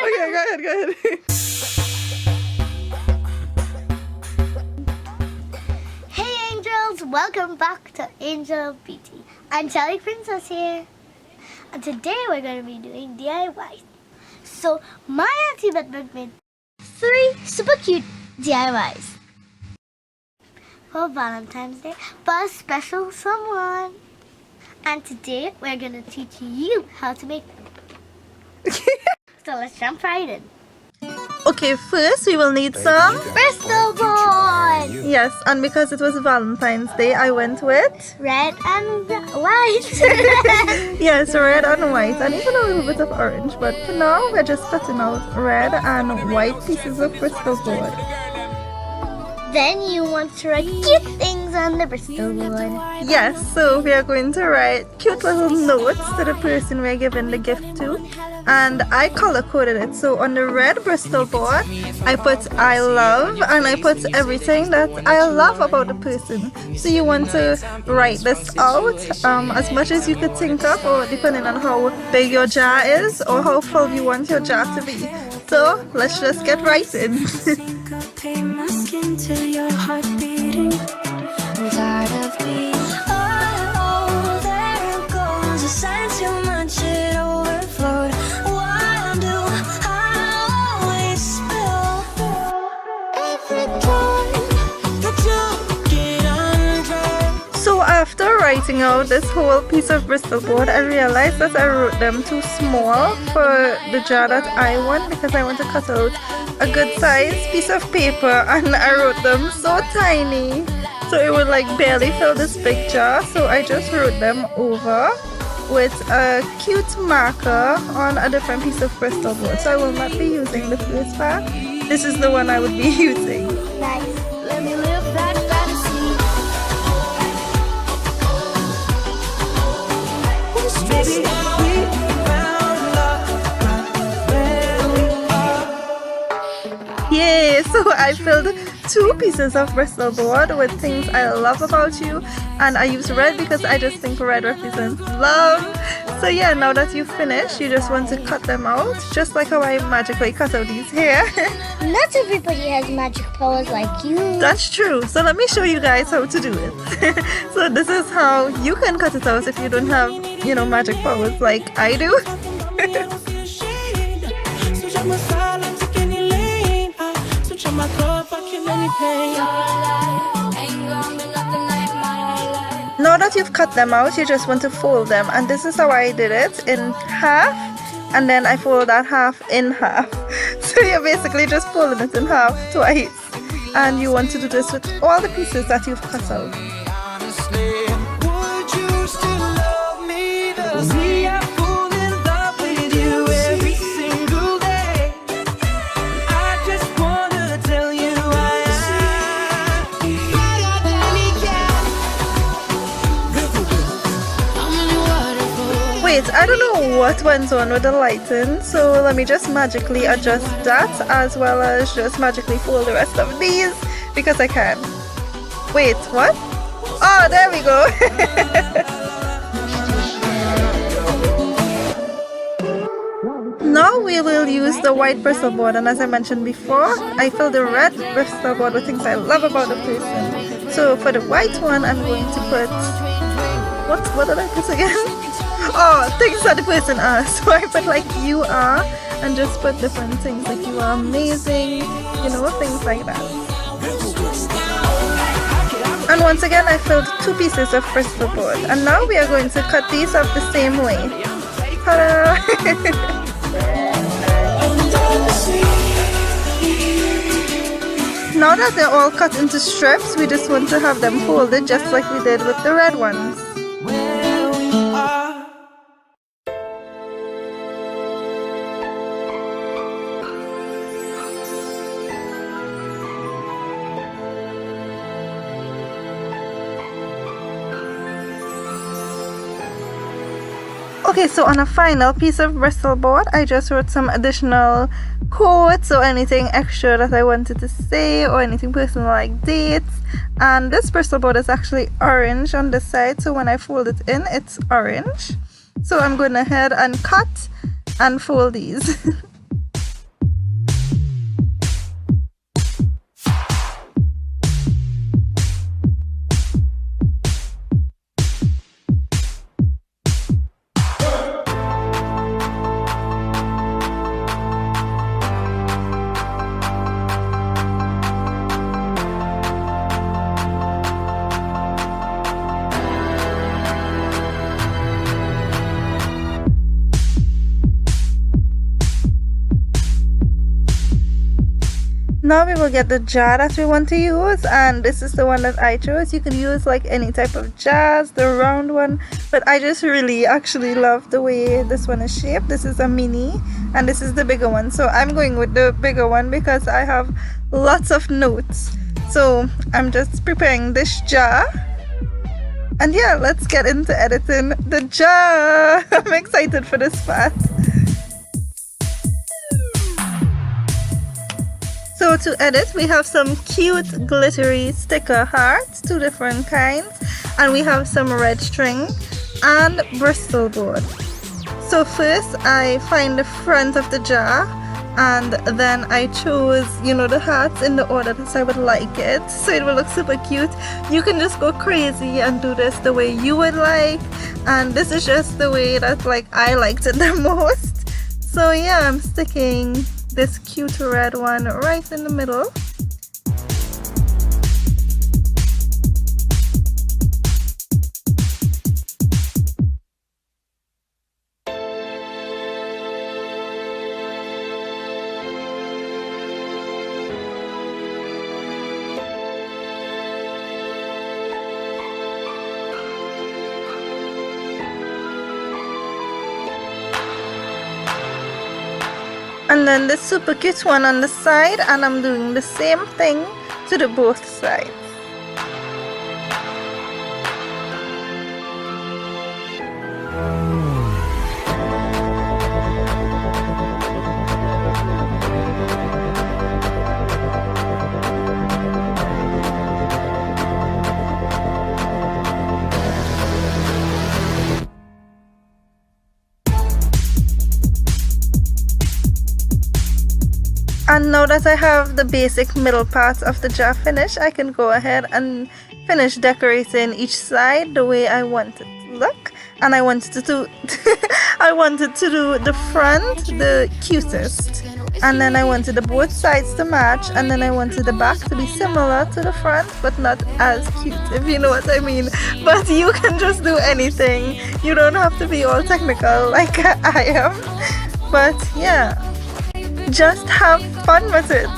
Okay, go ahead. Hey angels, welcome back to Angel Beauty. Angelic Princess here. And today we're going to be doing DIYs. So my auntie Beth made 3 super cute DIYs for Valentine's Day for a special someone. And today we're going to teach you how to make them. So let's jump right in. Okay, first we will need some Bristol board! yes, and because it was Valentine's Day, I went with Red and white. yes, red and white, and even a little bit of orange. But for now, we're just cutting out red and white pieces of Bristol board. Then you want to write cute things on the Bristol board. Yes, so we are going to write cute little notes to the person we're giving the gift to, and I color coded it. So on the red Bristol board, I put I love, and I put everything that I love about the person. So you want to write this out as much as you could think of, or depending on how big your jar is or how full you want your jar to be. So let's just get writing. My skin to your heart beating. I'm tired of being oh, there it goes. The sign too much, it overflowed. What do I always spill? Every time that you get undressed. So after writing out this whole piece of Bristol board, I realized that I wrote them too small for the jar that I want, because I want to cut out a good size piece of paper, and I wrote them so tiny so it would like barely fill this big jar. So I just wrote them over with a cute marker on a different piece of Bristol board. So I will not be using the first part. This is the one I would be using. Nice. Let me live that fantasy. Baby, we found love where we are. Yay! So I filled 2 pieces of Bristol board with things I love about you, and I use red because I just think red represents love. So yeah, now that you've finished, you just want to cut them out, just like how I magically cut out these here. Not everybody has magic powers like you. That's true. So let me show you guys how to do it. So this is how you can cut it out if you don't have, you know, magic powers like I do. Now that you've cut them out, you just want to fold them, and this is how I did it, in half, and then I fold that half in half. So you're basically just folding it in half twice, and you want to do this with all the pieces that you've cut out. Would you still love me the way I fall in love with you every single day? I just wanna tell you I Wait, I don't know what went on with the lighting, so let me just magically adjust that, as well as just magically fold the rest of these, because I can. Wait, what? Oh, there we go. Now we will use the white Bristol board, and as I mentioned before, I fill the red Bristol board with things I love about the person. So for the white one, I'm going to put, what did I put again? Oh, things that the person are. So I put like you are, and just put different things like you are amazing, you know, things like that. And once again, I filled 2 pieces of Bristol board, and now we are going to cut these up the same way. Ta-da! Now that they're all cut into strips, we just want to have them folded just like we did with the red ones. Okay, so on a final piece of Bristol board, I just wrote some additional quotes or anything extra that I wanted to say, or anything personal like dates. And this Bristol board is actually orange on this side, so when I fold it in, it's orange. So I'm going ahead and cut and fold these. Now we will get the jar that we want to use, and this is the one that I chose. You can use like any type of jars, the round one, but I just really actually love the way this one is shaped. This is a mini and this is the bigger one, so I'm going with the bigger one because I have lots of notes. So I'm just preparing this jar, and yeah, let's get into editing the jar. I'm excited for this part. So to edit, we have some cute glittery sticker hearts, 2 different kinds, and we have some red string and Bristol board. So first I find the front of the jar, and then I chose, you know, the hearts in the order that I would like it, so it will look super cute. You can just go crazy and do this the way you would like, and this is just the way that like I liked it the most. So yeah, I'm sticking this cute red one right in the middle. And then the super cute one on the side, and I'm doing the same thing to the both sides. And now that I have the basic middle part of the jar finished, I can go ahead and finish decorating each side the way I want it to look. And I wanted to do I wanted to do the front the cutest, and then I wanted the both sides to match, and then I wanted the back to be similar to the front but not as cute, if you know what I mean. But you can just do anything, you don't have to be all technical like I am. But yeah, just have fun with it.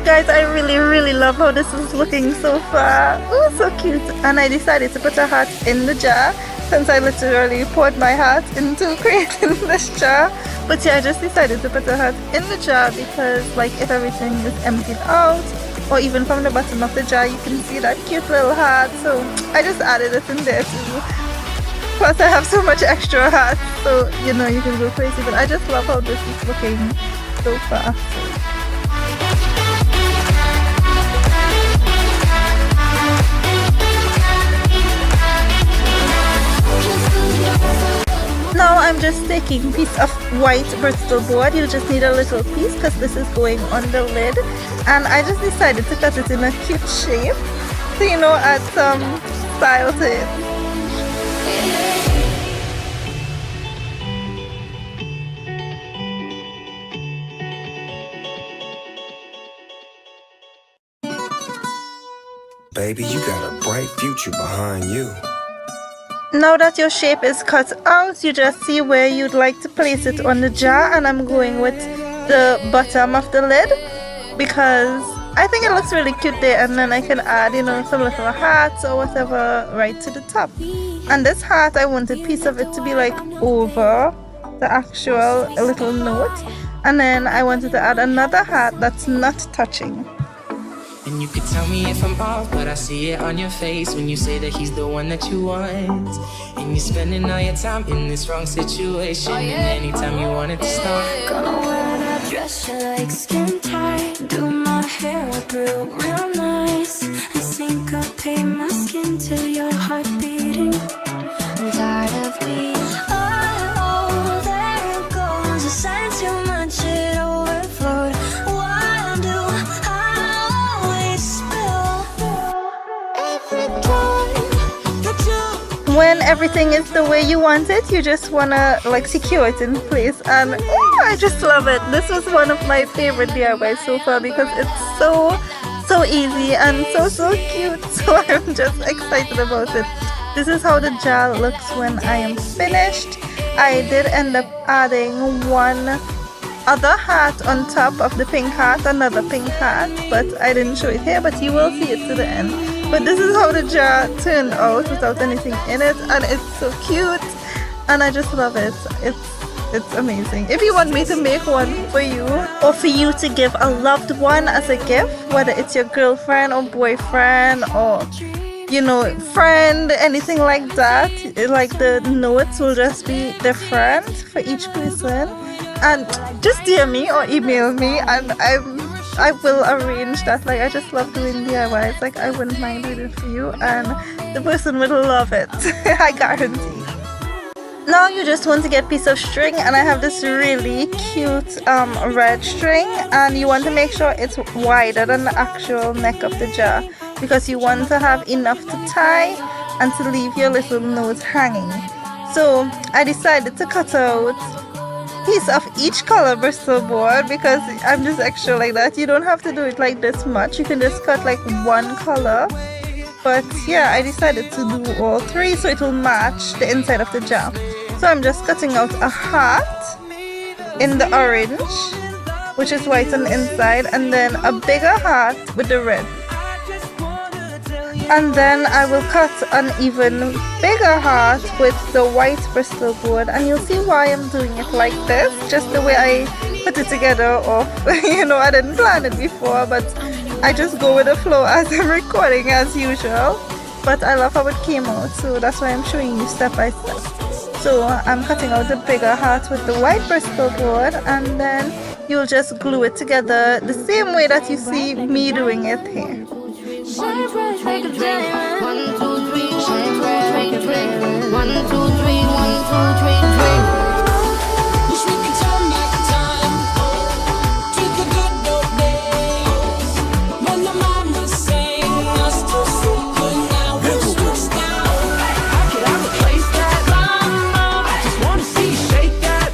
Guys, I really love how this is looking so far. Oh, so cute. And I decided to put a heart in the jar, since I literally poured my heart into creating this jar. But yeah, I just decided to put a heart in the jar because like if everything is emptied out, or even from the bottom of the jar, you can see that cute little heart. So I just added it in there too. Plus I have so much extra hearts, so you know, you can go crazy. But I just love how this is looking so far. Now I'm just taking a piece of white Bristol board. You just need a little piece because this is going on the lid, and I just decided to cut it in a cute shape to, you know, add some style to it. Baby, you got a bright future behind you. Now that your shape is cut out, you just see where you'd like to place it on the jar, and I'm going with the bottom of the lid because I think it looks really cute there, and then I can add, you know, some little hearts or whatever right to the top. And this heart, I wanted piece of it to be like over the actual little note, and then I wanted to add another heart that's not touching. And you could tell me if I'm off, but I see it on your face when you say that he's the one that you want. And you're spending all your time in this wrong situation, and anytime you want it to stop. Gonna wear that dress you like skin tight, do my hair up real nice, and syncopate my skin till your heart beating. I'm tired of being oh, there it goes. I sang too much, it overflowed. What do I always spill every time that you? When everything is the way you want it, you just wanna like secure it in place, and oh, I just love it. This was one of my favorite DIYs so far because it's so easy and so cute. So I'm just excited about it. This is how the jar looks when I am finished. I did end up adding one other heart on top of the pink heart, another pink heart, but I didn't show it here, but you will see it to the end. But this is how the jar turned out without anything in it, and it's so cute, and I just love it. It's amazing. If you want me to make one for you, or for you to give a loved one as a gift, whether it's your girlfriend or boyfriend or, you know, friend, anything like that, like the notes will just be different for each person, and just DM me or email me, and I will arrange that. Like, I just love doing DIYs. Like, I wouldn't mind doing it for you, and the person would love it. I guarantee. Now you just want to get a piece of string, and I have this really cute red string, and you want to make sure it's wider than the actual neck of the jar because you want to have enough to tie and to leave your little nose hanging. So I decided to cut out piece of each color Bristol board because I'm just extra like that. You don't have to do it like this much, you can just cut like one color, but yeah, I decided to do all three so it will match the inside of the jar. So I'm just cutting out a heart in the orange, which is white on the inside, and then a bigger heart with the red. And then I will cut an even bigger heart with the white Bristol board, and you'll see why I'm doing it like this, just the way I put it together. Or you know, I didn't plan it before, but I just go with the flow as I'm recording as usual. But I love how it came out, so that's why I'm showing you step by step. So I'm cutting out the bigger heart with the white Bristol board, and then you'll just glue it together the same way that you see me doing it here. Shine bright like a diamond. 1, 2, 3, shine bright like a diamond. 1, 2, 3, 1, 2, 3, drink. Wish we could turn back time to the good old days when the mama sang us to sleep, but now we're stressed out. How could I replace that? I just wanna see you shake that.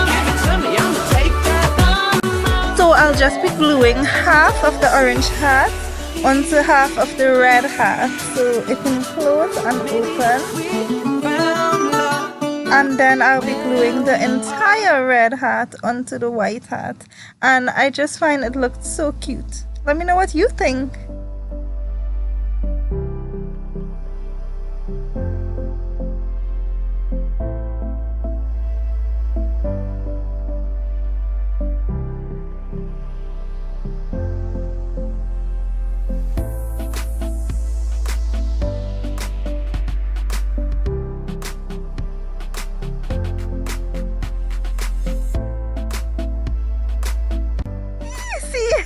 Give it to me, I'ma take that. So I'll just be gluing half of the orange heart onto half of the red heart so it can close and open, and then I'll be gluing the entire red heart onto the white heart, and I just find it looked so cute. Let me know what you think.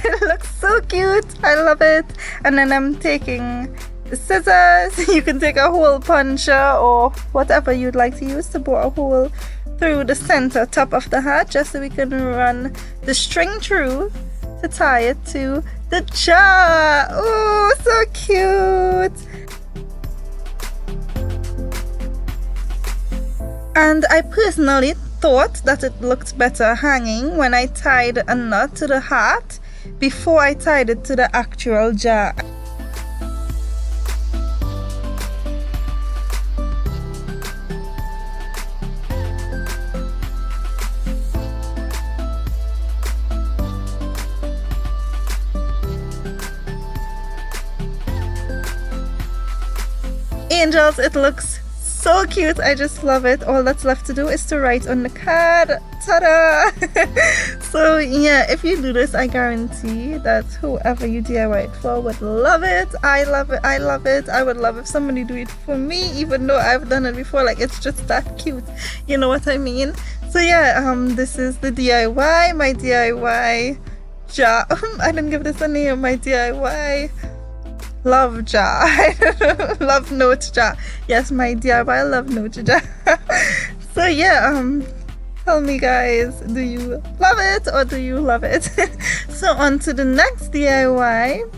It looks so cute. I love it. And then I'm taking the scissors. You can take a hole puncher or whatever you'd like to use to bore a hole through the center top of the heart, just so we can run the string through to tie it to the jar. Oh, so cute. And I personally thought that it looked better hanging when I tied a knot to the heart before I tied it to the actual jar. angels, it looks so cute. I just love it. All that's left to do is to write on the card. Ta-da! So yeah, if you do this, I guarantee that whoever you DIY it for would love it. I love it. I love it. I would love if somebody do it for me, even though I've done it before. Like, it's just that cute. You know what I mean? So yeah, this is the DIY, my DIY jar. I didn't give this a name. My DIY love jar. Love note jar. Yes, my DIY love note jar. So yeah, tell me guys, do you love it or do you love it? So on to the next DIY.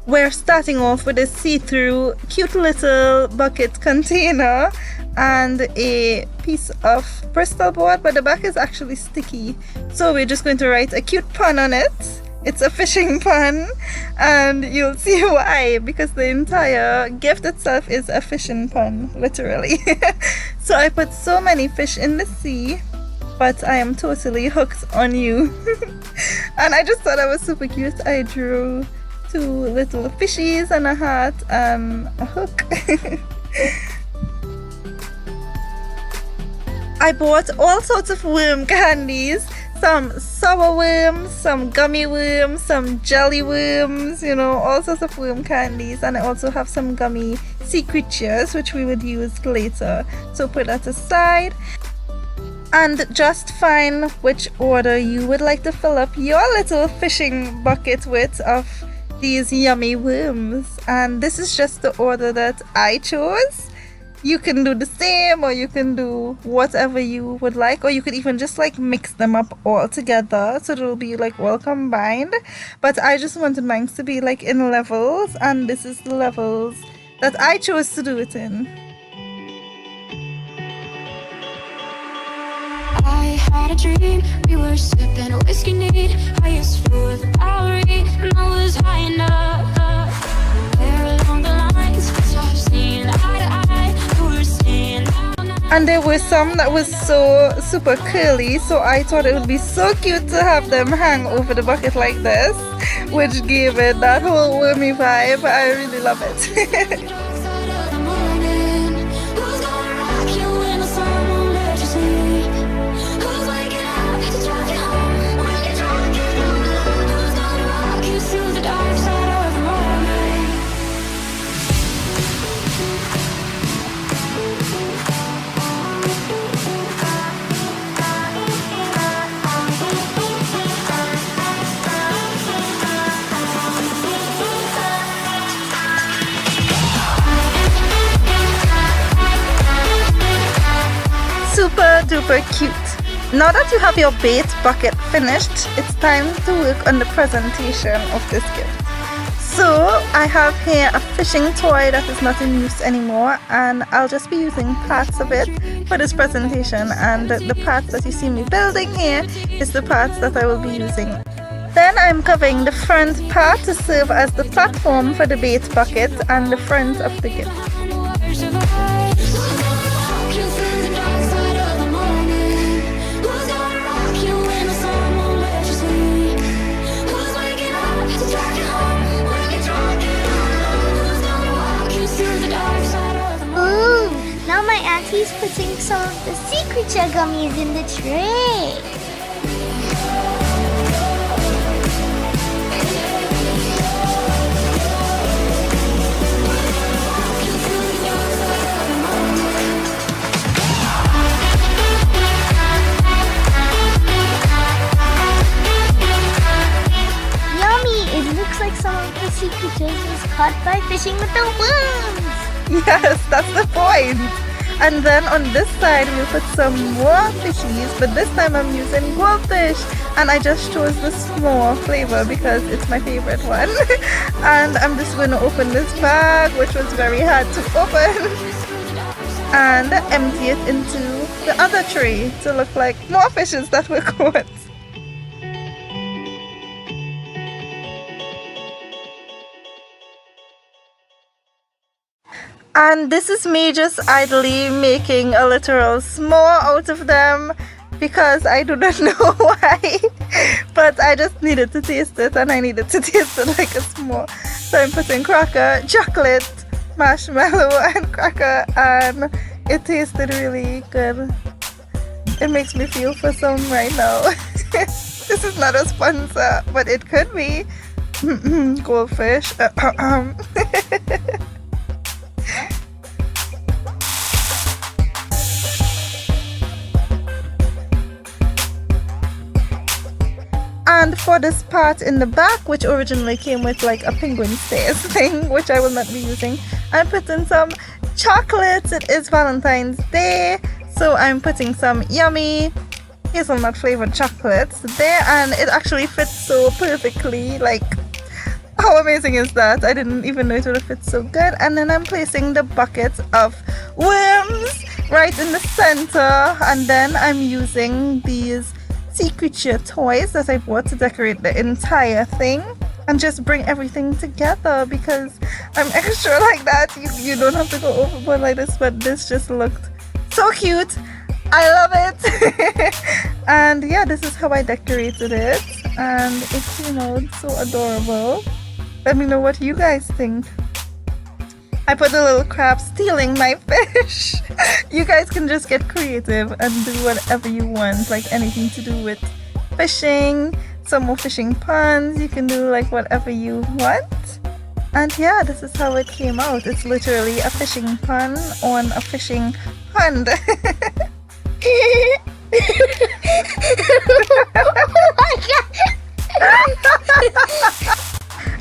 We're starting off with a see-through cute little bucket container and a piece of Bristol board, but the back is actually sticky, so we're just going to write a cute pun on it. It's a fishing pun, and you'll see why, because the entire gift itself is a fishing pun, literally. So I put so many fish in the sea, but I am totally hooked on you. And I just thought that was super cute. I drew 2 little fishies and a hat and a hook. I bought all sorts of worm candies. Some sour worms, some gummy worms, some jelly worms, you know, all sorts of worm candies. And I also have some gummy sea creatures, which we would use later. So put that aside. And just find which order you would like to fill up your little fishing bucket with of these yummy worms. And this is just the order that I chose. You can do the same, or you can do whatever you would like, or you could even just like mix them up all together so it'll be like all combined. But I just wanted mine to be like in levels, and this is the levels that I chose to do it in. I had a dream, we were sipping whiskey neat. I used to the Bowery, and I was high enough. There along the lines, stopped seeing eye to eye. We were seeing And there were some that was so super curly, so I thought it would be so cute to have them hang over the bucket like this, which gave it that whole wormy vibe. I really love it. Super duper cute. Now that you have your bait bucket finished, it's time to work on the presentation of this gift. So I have here a fishing toy that is not in use anymore, and I'll just be using parts of it for this presentation, and the parts that you see me building here is the parts that I will be using. Then I'm covering the front part to serve as the platform for the bait bucket and the front of the gift. Now my auntie's putting some of the sea creature gummies in the tray. Yummy! It looks like some of the sea creatures was caught by fishing with the worms. Yes, that's the point. And then on this side we'll put some more fishies, but this time I'm using goldfish, and I just chose the small flavor because it's my favorite one. And I'm just going to open this bag, which was very hard to open, and empty it into the other tray to look like more fishes that were caught. And this is me just idly making a literal s'more out of them because I do not know why, but I just needed to taste it, and I needed to taste it like a s'more. So I'm putting cracker, chocolate, marshmallow and cracker, and it tasted really good. It makes me feel for some right now. This is not a sponsor, but it could be. Goldfish. And for this part in the back, which originally came with like a penguin stairs thing, which I will not be using, I'm putting some chocolates. It is Valentine's Day, so I'm putting some yummy hazelnut flavored chocolates there, and it actually fits so perfectly. Like, how amazing is that? I didn't even know it would fit so good. And then I'm placing the bucket of worms right in the center, and then I'm using these sea creature toys that I bought to decorate the entire thing and just bring everything together, because I'm extra like that. You don't have to go overboard like this, but this just looked so cute. I love it. And yeah, this is how I decorated it, and it's, you know, so adorable. Let me know what you guys think. I put a little crab stealing my fish. You guys can just get creative and do whatever you want, like anything to do with fishing, some more fishing puns. You can do like whatever you want. And yeah, this is how it came out. It's literally a fishing pun on a fishing pond. Oh my god!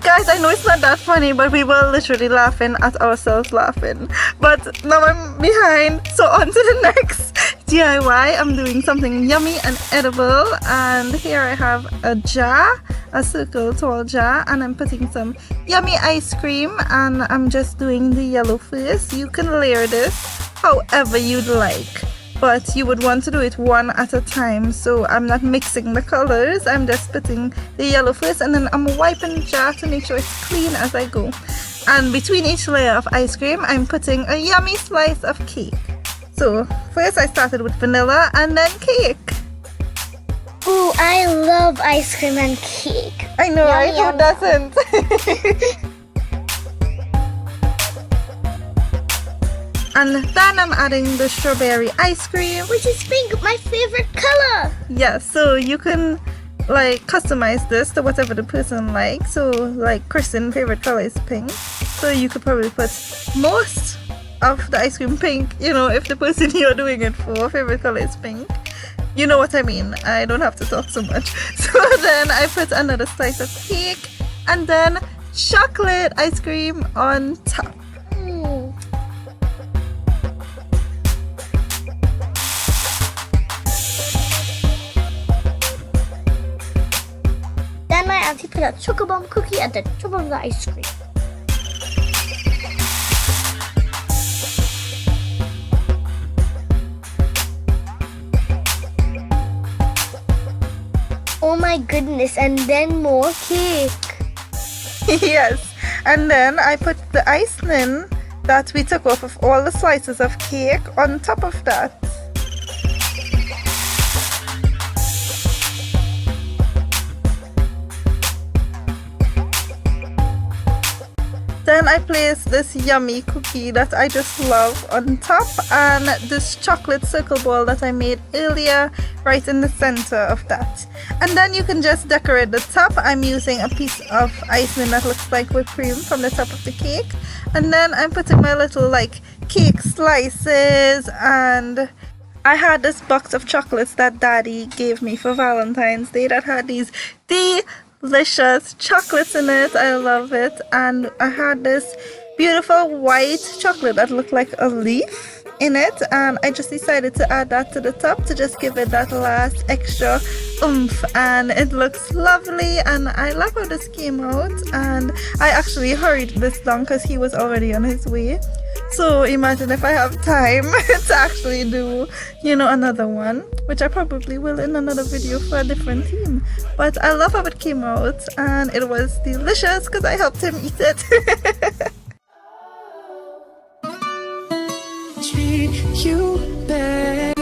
Guys, I know it's not that funny, but we were literally laughing at ourselves laughing. But now I'm behind, so on to the next DIY. I'm doing something yummy and edible, and here I have a jar, a circle tall jar, and I'm putting some yummy ice cream, and I'm just doing the yellow first. You can layer this however you'd like, but you would want to do it one at a time, so I'm not mixing the colors. I'm just putting the yellow first, and then I'm wiping the jar to make sure it's clean as I go. And between each layer of ice cream, I'm putting a yummy slice of cake. So first I started with vanilla and then cake. Ooh, I love ice cream and cake. I know, right? Yum, Who doesn't? And then I'm adding the strawberry ice cream, Which is pink, my favorite color. yeah, so you can like customize this to whatever the person likes. So like Kristen's favorite color is pink, so you could probably put most of the ice cream pink, you know, if the person you're doing it for favorite color is pink. You know what I mean. I don't have to talk so much. So then I put another slice of cake and then chocolate ice cream on top. Then my auntie put a choco bomb cookie at the top of the ice cream. Oh my goodness, and then more cake. Yes, and then I put the icing that we took off of all the slices of cake on top of that. Then I place this yummy cookie that I just love on top, and this chocolate circle ball that I made earlier right in the center of that. And then you can just decorate the top. I'm using a piece of icing that looks like whipped cream from the top of the cake. And then I'm putting my little like cake slices, and I had this box of chocolates that Daddy gave me for Valentine's Day that had these delicious chocolates in it. I love it. And I had this beautiful white chocolate that looked like a leaf in it, and I just decided to add that to the top to just give it that last extra oomph, and it looks lovely, and I love how this came out. And I actually hurried this down because he was already on his way. So imagine if I have time to actually do, you know, another one, which I probably will in another video for a different theme. But I love how it came out, and it was delicious because I helped him eat it. Treat you better.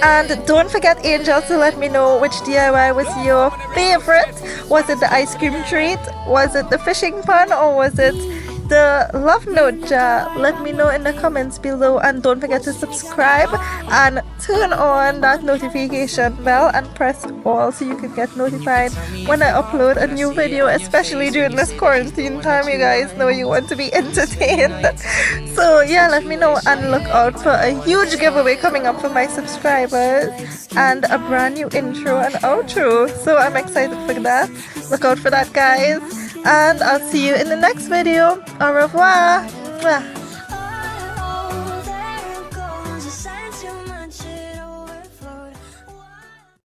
And don't forget, Angel, to let me know which DIY was your favorite. Was it the ice cream treat? Was it the fishing pun? Or was it the love note jar? Let me know in the comments below, and don't forget to subscribe and turn on that notification bell and press all so you can get notified when I upload a new video, especially during this quarantine time. You guys know you want to be entertained. So yeah, let me know, and look out for a huge giveaway coming up for my subscribers and a brand new intro and outro. So I'm excited for that. Look out for that, guys, and I'll see you in the next video. Au revoir. Mwah.